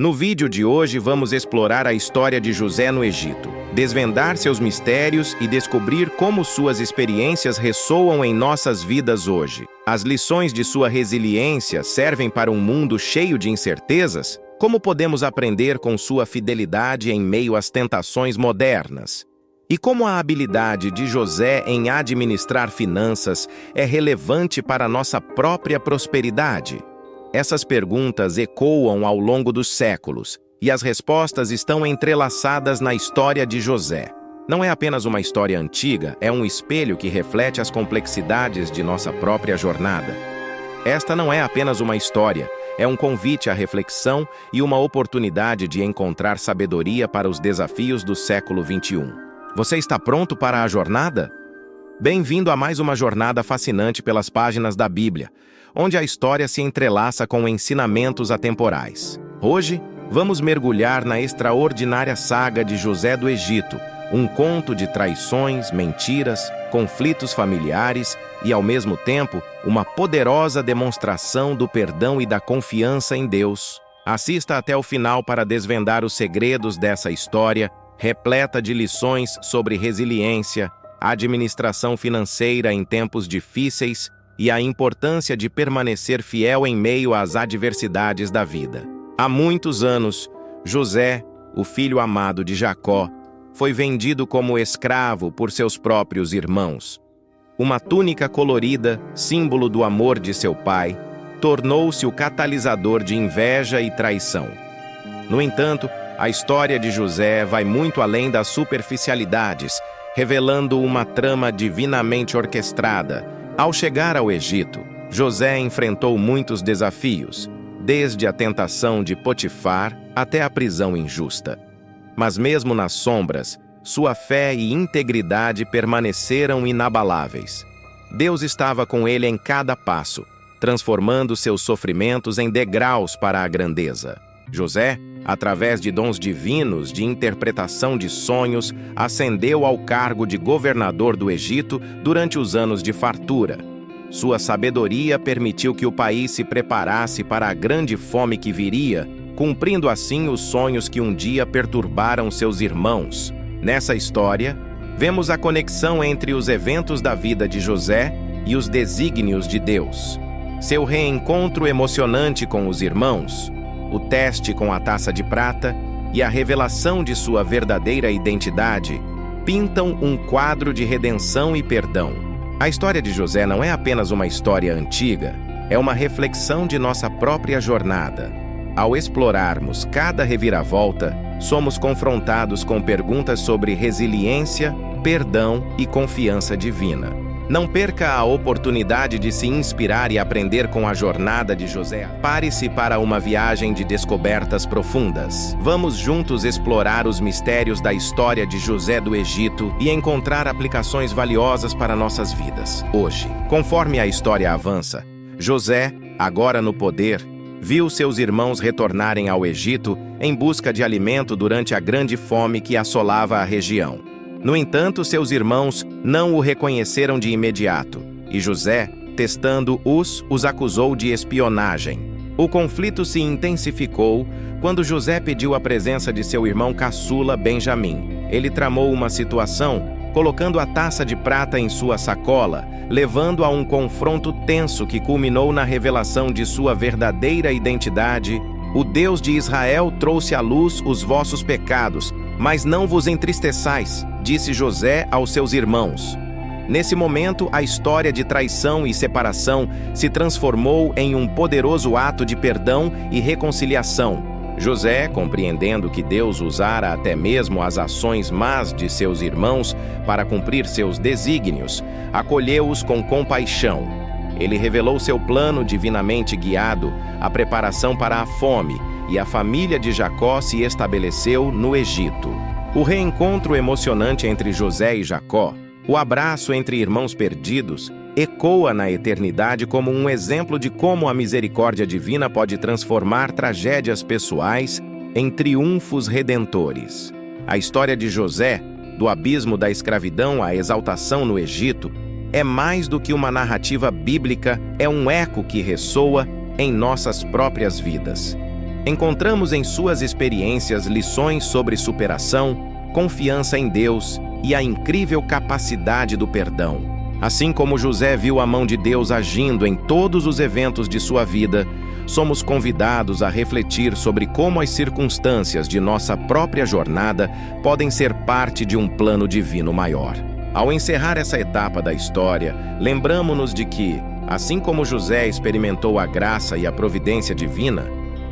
No vídeo de hoje vamos explorar a história de José no Egito, desvendar seus mistérios e descobrir como suas experiências ressoam em nossas vidas hoje. As lições de sua resiliência servem para um mundo cheio de incertezas? Como podemos aprender com sua fidelidade em meio às tentações modernas? E como a habilidade de José em administrar finanças é relevante para nossa própria prosperidade? Essas perguntas ecoam ao longo dos séculos, e as respostas estão entrelaçadas na história de José. Não é apenas uma história antiga, é um espelho que reflete as complexidades de nossa própria jornada. Esta não é apenas uma história, é um convite à reflexão e uma oportunidade de encontrar sabedoria para os desafios do século XXI. Você está pronto para a jornada? Bem-vindo a mais uma jornada fascinante pelas páginas da Bíblia, onde a história se entrelaça com ensinamentos atemporais. Hoje, vamos mergulhar na extraordinária saga de José do Egito, um conto de traições, mentiras, conflitos familiares e, ao mesmo tempo, uma poderosa demonstração do perdão e da confiança em Deus. Assista até o final para desvendar os segredos dessa história, repleta de lições sobre resiliência, administração financeira em tempos difíceis e a importância de permanecer fiel em meio às adversidades da vida. Há muitos anos, José, o filho amado de Jacó, foi vendido como escravo por seus próprios irmãos. Uma túnica colorida, símbolo do amor de seu pai, tornou-se o catalisador de inveja e traição. No entanto, a história de José vai muito além das superficialidades, revelando uma trama divinamente orquestrada. Ao chegar ao Egito, José enfrentou muitos desafios, desde a tentação de Potifar até a prisão injusta. Mas mesmo nas sombras, sua fé e integridade permaneceram inabaláveis. Deus estava com ele em cada passo, transformando seus sofrimentos em degraus para a grandeza. José, através de dons divinos de interpretação de sonhos, ascendeu ao cargo de governador do Egito durante os anos de fartura. Sua sabedoria permitiu que o país se preparasse para a grande fome que viria, cumprindo assim os sonhos que um dia perturbaram seus irmãos. Nessa história, vemos a conexão entre os eventos da vida de José e os desígnios de Deus. Seu reencontro emocionante com os irmãos, o teste com a taça de prata e a revelação de sua verdadeira identidade pintam um quadro de redenção e perdão. A história de José não é apenas uma história antiga, é uma reflexão de nossa própria jornada. Ao explorarmos cada reviravolta, somos confrontados com perguntas sobre resiliência, perdão e confiança divina. Não perca a oportunidade de se inspirar e aprender com a jornada de José. Pare-se para uma viagem de descobertas profundas. Vamos juntos explorar os mistérios da história de José do Egito e encontrar aplicações valiosas para nossas vidas. Hoje, conforme a história avança, José, agora no poder, viu seus irmãos retornarem ao Egito em busca de alimento durante a grande fome que assolava a região. No entanto, seus irmãos não o reconheceram de imediato, e José, testando-os, os acusou de espionagem. O conflito se intensificou quando José pediu a presença de seu irmão caçula Benjamim. Ele tramou uma situação, colocando a taça de prata em sua sacola, levando a um confronto tenso que culminou na revelação de sua verdadeira identidade. O Deus de Israel trouxe à luz os vossos pecados, mas não vos entristeçais, disse José aos seus irmãos. Nesse momento, a história de traição e separação se transformou em um poderoso ato de perdão e reconciliação. José, compreendendo que Deus usara até mesmo as ações más de seus irmãos para cumprir seus desígnios, acolheu-os com compaixão. Ele revelou seu plano divinamente guiado, a preparação para a fome, e a família de Jacó se estabeleceu no Egito. O reencontro emocionante entre José e Jacó, o abraço entre irmãos perdidos, ecoa na eternidade como um exemplo de como a misericórdia divina pode transformar tragédias pessoais em triunfos redentores. A história de José, do abismo da escravidão à exaltação no Egito, é mais do que uma narrativa bíblica, é um eco que ressoa em nossas próprias vidas. encontramos em suas experiências lições sobre superação, confiança em Deus e a incrível capacidade do perdão. Assim como José viu a mão de Deus agindo em todos os eventos de sua vida, somos convidados a refletir sobre como as circunstâncias de nossa própria jornada podem ser parte de um plano divino maior. Ao encerrar essa etapa da história, lembramo-nos de que, assim como José experimentou a graça e a providência divina,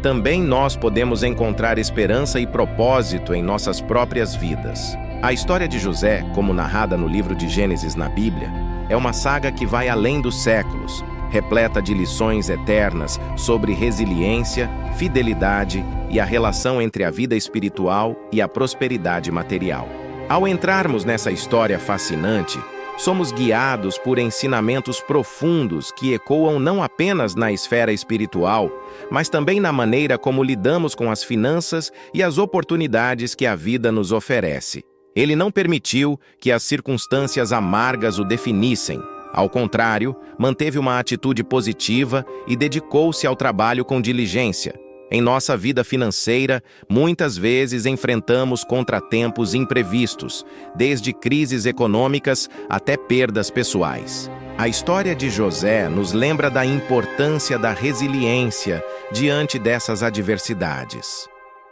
também nós podemos encontrar esperança e propósito em nossas próprias vidas. A história de José, como narrada no livro de Gênesis na Bíblia, é uma saga que vai além dos séculos, repleta de lições eternas sobre resiliência, fidelidade e a relação entre a vida espiritual e a prosperidade material. Ao entrarmos nessa história fascinante, somos guiados por ensinamentos profundos que ecoam não apenas na esfera espiritual, mas também na maneira como lidamos com as finanças e as oportunidades que a vida nos oferece. Ele não permitiu que as circunstâncias amargas o definissem. Ao contrário, manteve uma atitude positiva e dedicou-se ao trabalho com diligência. Em nossa vida financeira, muitas vezes enfrentamos contratempos imprevistos, desde crises econômicas até perdas pessoais. A história de José nos lembra da importância da resiliência diante dessas adversidades.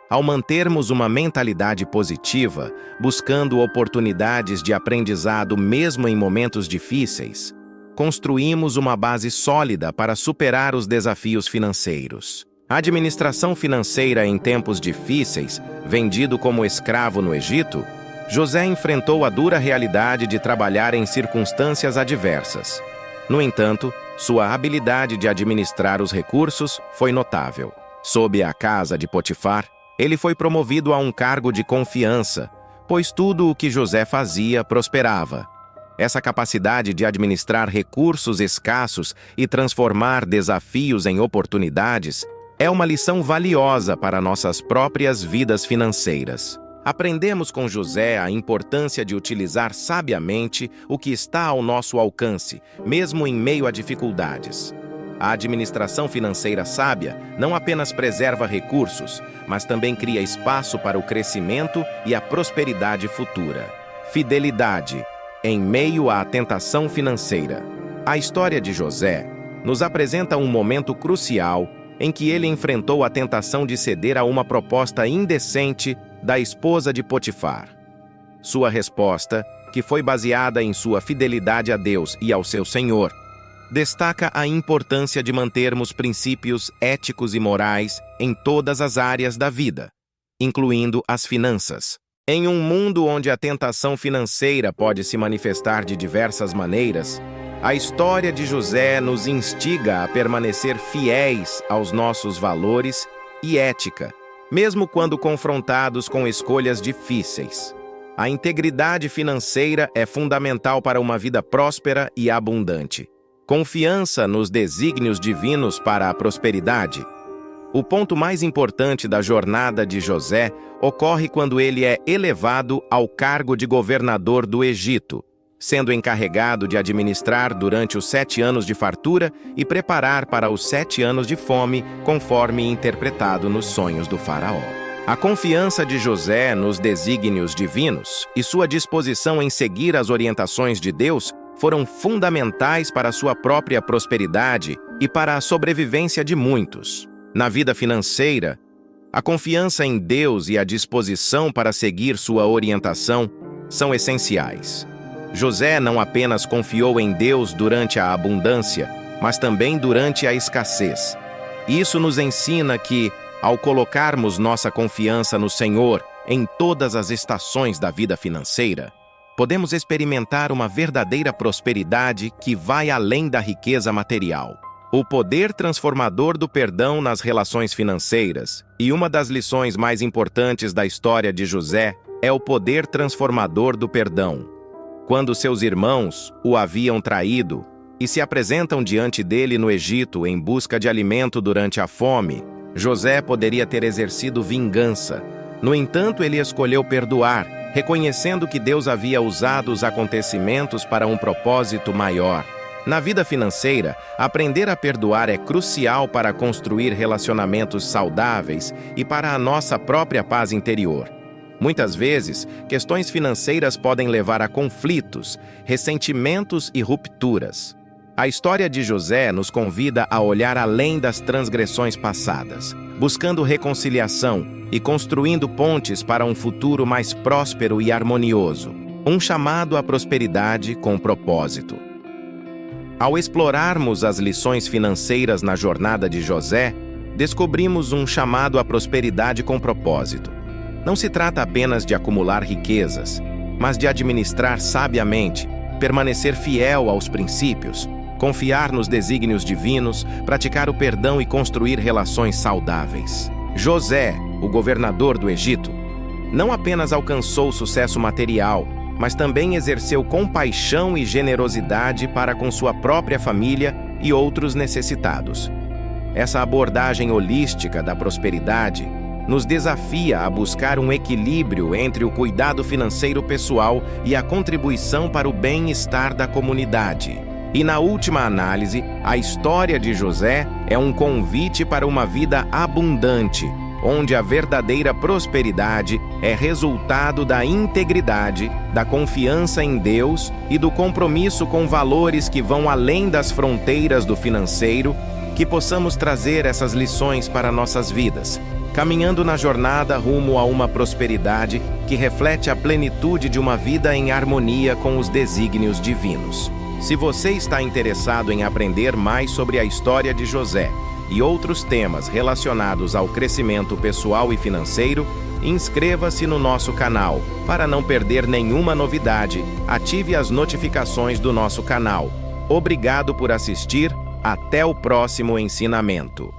Ao mantermos uma mentalidade positiva, buscando oportunidades de aprendizado mesmo em momentos difíceis, construímos uma base sólida para superar os desafios financeiros. A administração financeira em tempos difíceis, vendido como escravo no Egito, José enfrentou a dura realidade de trabalhar em circunstâncias adversas. No entanto, sua habilidade de administrar os recursos foi notável. Sob a casa de Potifar, ele foi promovido a um cargo de confiança, pois tudo o que José fazia prosperava. Essa capacidade de administrar recursos escassos e transformar desafios em oportunidades é uma lição valiosa para nossas próprias vidas financeiras. Aprendemos com José a importância de utilizar sabiamente o que está ao nosso alcance, mesmo em meio a dificuldades. A administração financeira sábia não apenas preserva recursos, mas também cria espaço para o crescimento e a prosperidade futura. Fidelidade em meio à tentação financeira. A história de José nos apresenta um momento crucial em que ele enfrentou a tentação de ceder a uma proposta indecente da esposa de Potifar. Sua resposta, que foi baseada em sua fidelidade a Deus e ao seu Senhor, destaca a importância de mantermos princípios éticos e morais em todas as áreas da vida, incluindo as finanças. Em um mundo onde a tentação financeira pode se manifestar de diversas maneiras, a história de José nos instiga a permanecer fiéis aos nossos valores e ética, mesmo quando confrontados com escolhas difíceis. A integridade financeira é fundamental para uma vida próspera e abundante. Confiança nos desígnios divinos para a prosperidade. O ponto mais importante da jornada de José ocorre quando ele é elevado ao cargo de governador do Egito, sendo encarregado de administrar durante os 7 anos de fartura e preparar para os 7 anos de fome, conforme interpretado nos sonhos do faraó. A confiança de José nos desígnios divinos e sua disposição em seguir as orientações de Deus foram fundamentais para sua própria prosperidade e para a sobrevivência de muitos. Na vida financeira, a confiança em Deus e a disposição para seguir sua orientação são essenciais. José não apenas confiou em Deus durante a abundância, mas também durante a escassez. Isso nos ensina que, ao colocarmos nossa confiança no Senhor em todas as estações da vida financeira, podemos experimentar uma verdadeira prosperidade que vai além da riqueza material. O poder transformador do perdão nas relações financeiras, e uma das lições mais importantes da história de José, é o poder transformador do perdão. Quando seus irmãos o haviam traído e se apresentam diante dele no Egito em busca de alimento durante a fome, José poderia ter exercido vingança. No entanto, ele escolheu perdoar, reconhecendo que Deus havia usado os acontecimentos para um propósito maior. Na vida financeira, aprender a perdoar é crucial para construir relacionamentos saudáveis e para a nossa própria paz interior. Muitas vezes, questões financeiras podem levar a conflitos, ressentimentos e rupturas. A história de José nos convida a olhar além das transgressões passadas, buscando reconciliação e construindo pontes para um futuro mais próspero e harmonioso. Um chamado à prosperidade com propósito. Ao explorarmos as lições financeiras na jornada de José, descobrimos um chamado à prosperidade com propósito. Não se trata apenas de acumular riquezas, mas de administrar sabiamente, permanecer fiel aos princípios, confiar nos desígnios divinos, praticar o perdão e construir relações saudáveis. José, o governador do Egito, não apenas alcançou sucesso material, mas também exerceu compaixão e generosidade para com sua própria família e outros necessitados. Essa abordagem holística da prosperidade nos desafia a buscar um equilíbrio entre o cuidado financeiro pessoal e a contribuição para o bem-estar da comunidade. E na última análise, a história de José é um convite para uma vida abundante, onde a verdadeira prosperidade é resultado da integridade, da confiança em Deus e do compromisso com valores que vão além das fronteiras do financeiro, que possamos trazer essas lições para nossas vidas, caminhando na jornada rumo a uma prosperidade que reflete a plenitude de uma vida em harmonia com os desígnios divinos. Se você está interessado em aprender mais sobre a história de José e outros temas relacionados ao crescimento pessoal e financeiro, inscreva-se no nosso canal. Para não perder nenhuma novidade, ative as notificações do nosso canal. Obrigado por assistir. Até o próximo ensinamento.